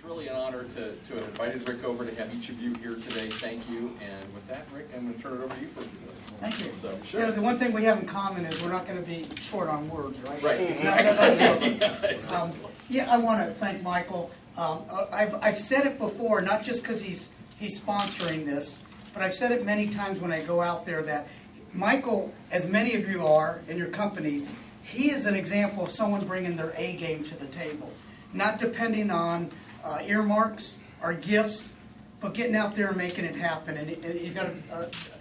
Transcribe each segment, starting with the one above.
It's really an honor to have invited Rick over, to have each of you here today. Thank you. And with that, Rick, I'm going to turn it over to you for a few minutes. Thank you. So, sure. You know, the one thing we have in common is we're not going to be short on words, right? Right, exactly. Yeah, I want to thank Michael. I've said it before, not just because he's sponsoring this, but I've said it many times when I go out there that Michael, as many of you are in your companies, he is an example of someone bringing their A game to the table. Not depending on earmarks or gifts, but getting out there and making it happen. And he's got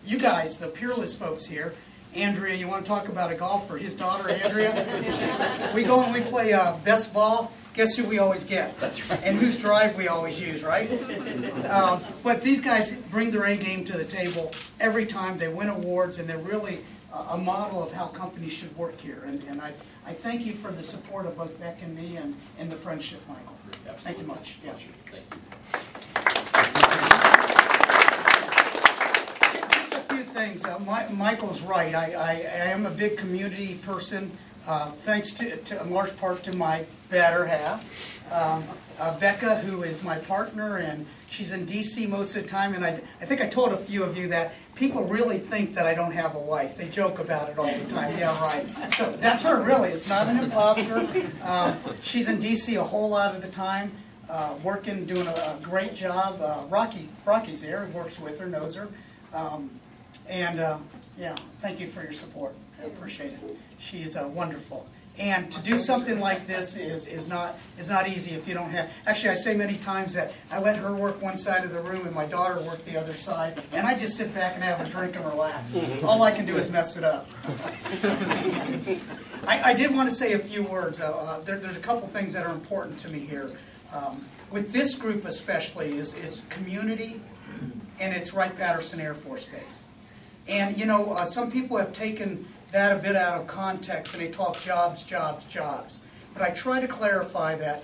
you guys, the Peerless folks here. Andrea, you want to talk about a golfer? His daughter, Andrea. We go and we play best ball. Guess who we always get? That's right. And whose drive we always use, right? But these guys bring their A game to the table every time. They win awards, and they're really a model of how companies should work here. And I thank you for the support of both Beck and me and the friendship, Michael. Absolutely. Thank you much. Yeah. Thank you. Just a few things. Michael's right. I am a big community person, thanks to in large part to my better half, Becca, who is my partner, and she's in D.C. most of the time. And I think I told a few of you that people really think that I don't have a wife. They joke about it all the time. Yeah, right. So that's her, really. It's not an imposter. She's in D.C. a whole lot of the time, working, doing a great job. Rocky's there. He works with her, knows her. Yeah, thank you for your support. I appreciate it. She is wonderful. And to do something like this is not easy if you don't have. Actually, I say many times that I let her work one side of the room and my daughter work the other side, and I just sit back and have a drink and relax. All I can do is mess it up. I did want to say a few words. There's a couple things that are important to me here. With this group especially is community, and it's Wright-Patterson Air Force Base. And you know, some people have taken that a bit out of context, and they talk jobs, jobs, jobs. But I try to clarify that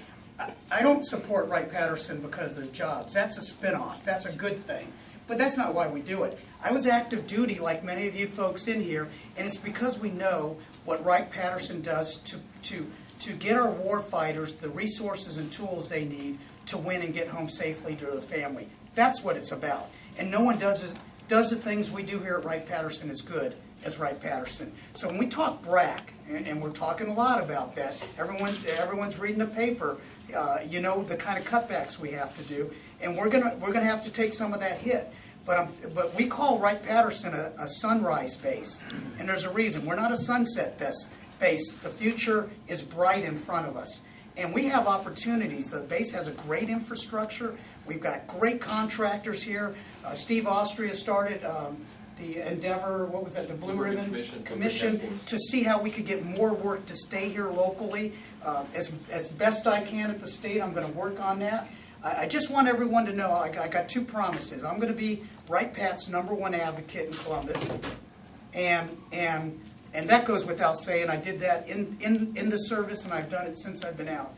I don't support Wright-Patterson because of the jobs. That's a spinoff. That's a good thing. But that's not why we do it. I was active duty like many of you folks in here, and it's because we know what Wright-Patterson does to get our war fighters the resources and tools they need to win and get home safely to the family. That's what it's about. And no one does the things we do here at Wright-Patterson as good as Wright-Patterson. So when we talk BRAC, and we're talking a lot about that, everyone's reading the paper, you know the kind of cutbacks we have to do, and we're gonna have to take some of that hit. But we call Wright-Patterson a sunrise base, and there's a reason. We're not a sunset base. The future is bright in front of us. And we have opportunities. The base has a great infrastructure. We've got great contractors here. Steve Austria started the Endeavor, what was that, the Blue Ribbon Commission to see how we could get more work to stay here locally. As best I can at the state, I'm going to work on that. I just want everyone to know I got two promises. I'm going to be Wright-Pat's #1 advocate in Columbus, and that goes without saying. I did that in the service, and I've done it since I've been out.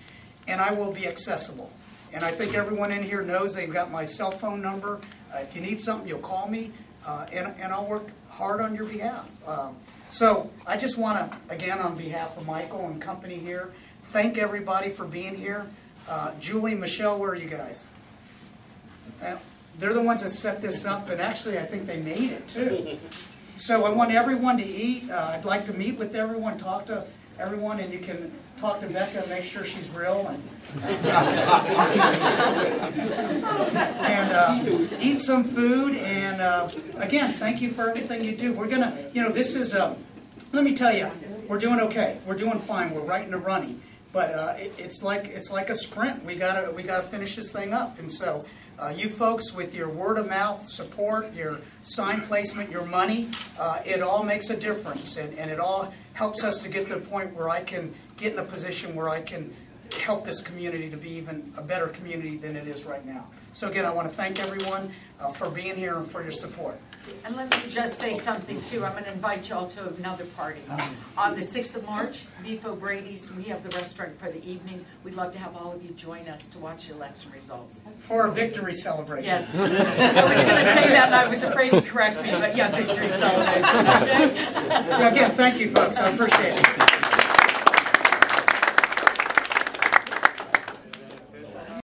And I will be accessible. And I think everyone in here knows they've got my cell phone number. If you need something, you'll call me, and I'll work hard on your behalf. So I just want to, again, on behalf of Michael and company here, thank everybody for being here. Julie, Michelle, where are you guys? They're the ones that set this up, and actually I think they made it too. So I want everyone to eat. I'd like to meet with everyone, talk to everyone, and you can talk to Becca and make sure she's real, and eat some food. And again, thank you for everything you do. We're gonna, you know, this is. Let me tell you, we're doing okay. We're doing fine. We're right in the running. But it's like a sprint. We gotta finish this thing up. And so you folks, with your word of mouth support, your sign placement, your money, it all makes a difference, and it all helps us to get to the point where I can get in a position where I can help this community to be even a better community than it is right now. So again, I want to thank everyone for being here and for your support. And let me just say something too. I'm going to invite y'all to another party. On the 6th of March, Beef O'Brady's, we have the restaurant for the evening. We'd love to have all of you join us to watch the election results. For a victory celebration. Yes. I was going to say that and I was afraid to correct me, but yeah, victory celebration. Okay? Again, thank you folks. I appreciate it.